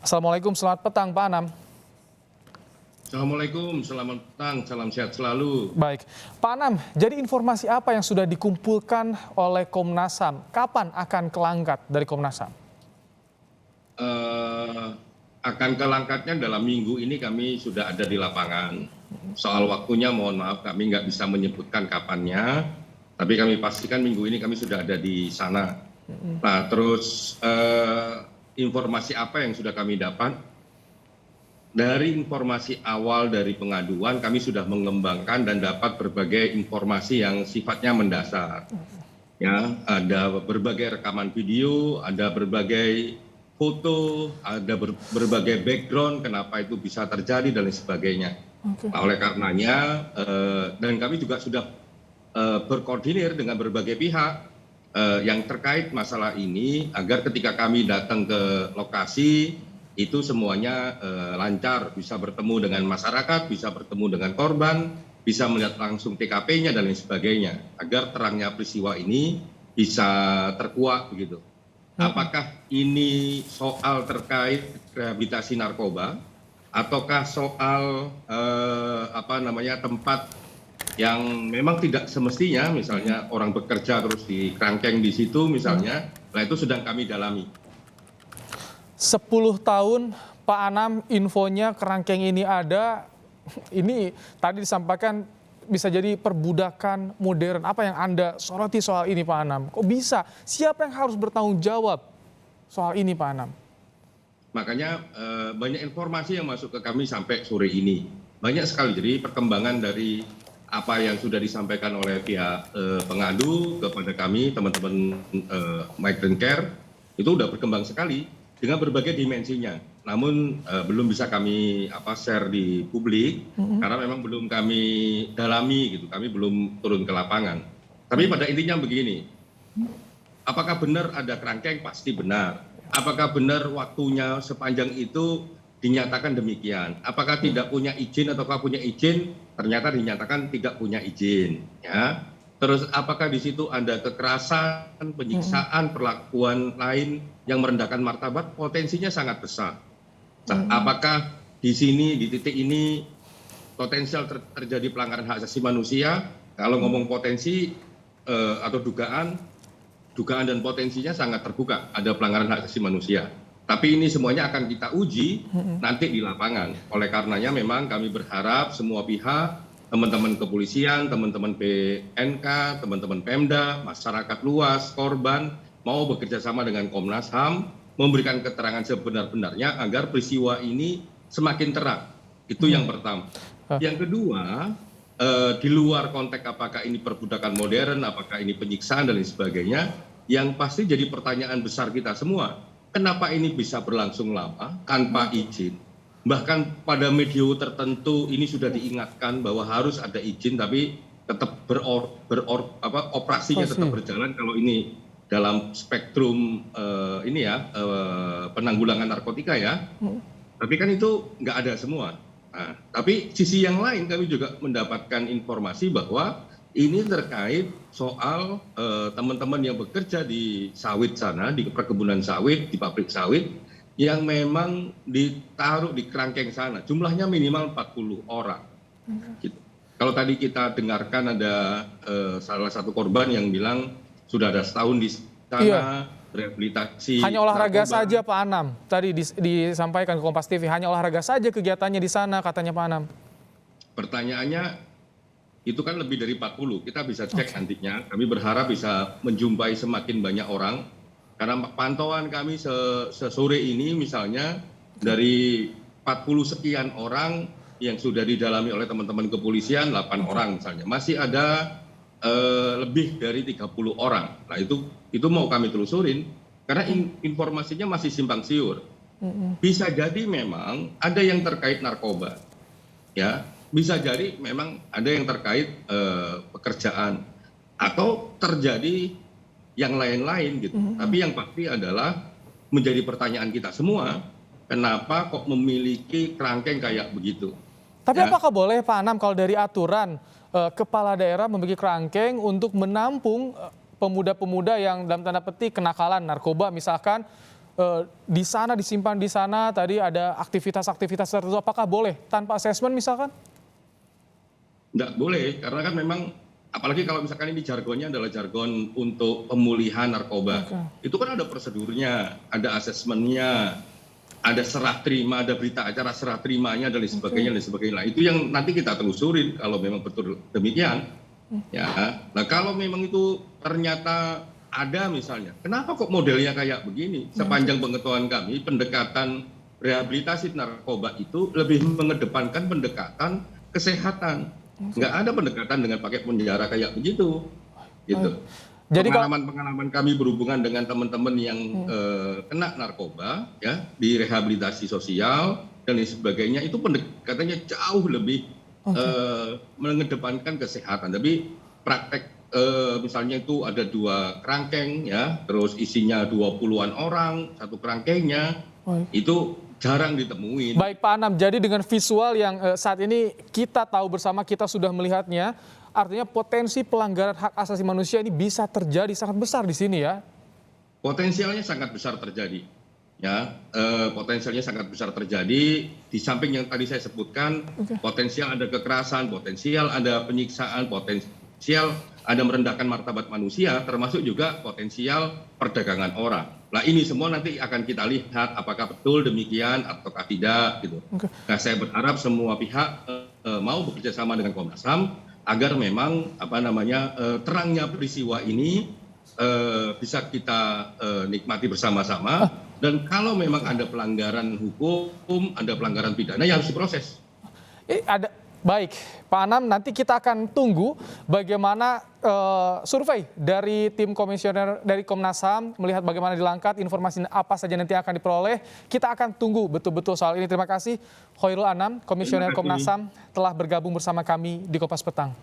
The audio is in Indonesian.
Assalamualaikum, selamat petang Pak Anam. Assalamualaikum, selamat petang, salam sehat selalu. Baik, Pak Anam, jadi informasi apa yang sudah dikumpulkan oleh Komnas HAM? Kapan akan kelangkat dari Komnas HAM? Akan kelangkatnya dalam minggu ini kami sudah ada di lapangan. Soal waktunya mohon maaf kami nggak bisa menyebutkan kapannya, tapi kami pastikan minggu ini kami sudah ada di sana. Nah terus informasi apa yang sudah kami dapat? Dari informasi awal dari pengaduan kami sudah mengembangkan dan dapat berbagai informasi yang sifatnya mendasar. Ya, ada berbagai rekaman video, ada berbagai foto, ada berbagai background kenapa itu bisa terjadi dan lain sebagainya. Nah, oleh karenanya dan kami juga sudah berkoordinir dengan berbagai pihak yang terkait masalah ini agar ketika kami datang ke lokasi itu semuanya lancar, bisa bertemu dengan masyarakat, bisa bertemu dengan korban, bisa melihat langsung TKP-nya dan lain sebagainya, agar terangnya peristiwa ini bisa terkuak begitu. Apakah ini soal terkait rehabilitasi narkoba, ataukah soal tempat yang memang tidak semestinya, misalnya orang bekerja terus di kerangkeng di situ misalnya, nah itu sedang kami dalami. 10 tahun Pak Anam, infonya kerangkeng ini ada, ini tadi disampaikan bisa jadi perbudakan modern. Apa yang Anda soroti soal ini Pak Anam? Kok bisa? Siapa yang harus bertanggung jawab soal ini Pak Anam? Makanya banyak informasi yang masuk ke kami sampai sore ini. Banyak sekali, jadi perkembangan dari apa yang sudah disampaikan oleh pihak pengadu kepada kami, teman-teman migrant care, itu sudah berkembang sekali dengan berbagai dimensinya. Namun belum bisa kami share di publik karena memang belum kami dalami gitu. Kami belum turun ke lapangan. Tapi pada intinya begini. Apakah benar ada kerangkeng? Pasti benar. Apakah benar waktunya sepanjang itu dinyatakan demikian? Apakah tidak punya izin ataukah punya izin? Ternyata dinyatakan tidak punya izin, ya. Terus apakah di situ ada kekerasan, penyiksaan, perlakuan lain yang merendahkan martabat? Potensinya sangat besar. Nah, apakah di sini, di titik ini, potensial terjadi pelanggaran hak asasi manusia? Kalau ngomong potensi atau dugaan dan potensinya sangat terbuka, ada pelanggaran hak asasi manusia. Tapi ini semuanya akan kita uji nanti di lapangan. Oleh karenanya memang kami berharap semua pihak, teman-teman kepolisian, teman-teman BNK, teman-teman Pemda, masyarakat luas, korban, mau bekerja sama dengan Komnas HAM, memberikan keterangan sebenar-benarnya agar peristiwa ini semakin terang. Itu yang pertama. Yang kedua, di luar konteks apakah ini perbudakan modern, apakah ini penyiksaan dan lain sebagainya, yang pasti jadi pertanyaan besar kita semua. Kenapa ini bisa berlangsung lama tanpa izin? Bahkan pada media tertentu ini sudah diingatkan bahwa harus ada izin, tapi tetap operasinya tetap berjalan kalau ini dalam spektrum penanggulangan narkotika ya. Tapi kan itu nggak ada semua. Nah, tapi sisi yang lain kami juga mendapatkan informasi bahwa ini terkait soal teman-teman yang bekerja di sawit sana, di perkebunan sawit, di pabrik sawit, yang memang ditaruh di kerangkeng sana. Jumlahnya minimal 40 orang. Gitu. Kalau tadi kita dengarkan ada salah satu korban yang bilang sudah ada setahun di sana, rehabilitasi. Hanya olahraga saja Pak Anam. Tadi disampaikan ke Kompas TV, hanya olahraga saja kegiatannya di sana katanya Pak Anam. Pertanyaannya, itu kan lebih dari 40. Kita bisa cek nantinya. Kami berharap bisa menjumpai semakin banyak orang. Karena pantauan kami sesore ini misalnya dari 40 sekian orang yang sudah didalami oleh teman-teman kepolisian, 8 orang misalnya. Masih ada lebih dari 30 orang. Nah itu mau kami telusurin karena informasinya masih simpang siur. Bisa jadi memang ada yang terkait narkoba. Ya, bisa jadi memang ada yang terkait pekerjaan atau terjadi yang lain-lain gitu. Tapi yang pasti adalah menjadi pertanyaan kita semua, kenapa kok memiliki kerangkeng kayak begitu? Tapi apakah boleh Pak Anam kalau dari aturan kepala daerah memiliki kerangkeng untuk menampung pemuda-pemuda yang dalam tanda petik kenakalan narkoba misalkan di sana disimpan di sana tadi ada aktivitas-aktivitas tertentu, apakah boleh tanpa asesmen misalkan? Nggak boleh, karena kan memang apalagi kalau misalkan ini jargonnya adalah jargon untuk pemulihan narkoba. Itu kan ada prosedurnya, ada asesmennya, ada serah terima, ada berita acara serah terimanya dan lain sebagainya, dan sebagainya. Nah, itu yang nanti kita telusurin kalau memang betul demikian. Ya, nah kalau memang itu ternyata ada misalnya, kenapa kok modelnya kayak begini? Sepanjang pengetahuan kami, pendekatan rehabilitasi narkoba itu lebih mengedepankan pendekatan kesehatan. Nggak ada pendekatan dengan pakai penjara kayak begitu. Gitu. Jadi Pengalaman kami berhubungan dengan teman-teman yang kena narkoba, ya, di rehabilitasi sosial dan lain sebagainya, itu pendekatannya jauh lebih mengedepankan kesehatan. Tapi praktek misalnya itu ada 2 kerangkeng, ya, terus isinya 20-an orang, satu kerangkengnya, itu jarang ditemuin. Baik Pak Anam, jadi dengan visual yang saat ini kita tahu bersama, kita sudah melihatnya, artinya potensi pelanggaran hak asasi manusia ini bisa terjadi sangat besar di sini ya? Potensialnya sangat besar terjadi. Ya, potensialnya sangat besar terjadi. Di samping yang tadi saya sebutkan, potensial ada kekerasan, potensial ada penyiksaan, potensial ada merendahkan martabat manusia, termasuk juga potensial perdagangan orang. Nah, ini semua nanti akan kita lihat apakah betul demikian ataukah tidak gitu. Nah, saya berharap semua pihak mau bekerja sama dengan Komnas HAM agar memang terangnya peristiwa ini bisa kita nikmati bersama-sama, dan kalau memang ada pelanggaran hukum, ada pelanggaran pidana, ya harus diproses. Baik, Pak Anam, nanti kita akan tunggu bagaimana survei dari tim komisioner dari Komnas HAM, melihat bagaimana dilangkat, informasi apa saja nanti akan diperoleh. Kita akan tunggu betul-betul soal ini. Terima kasih Khoirul Anam, Komisioner Komnas HAM, telah bergabung bersama kami di Kompas Petang.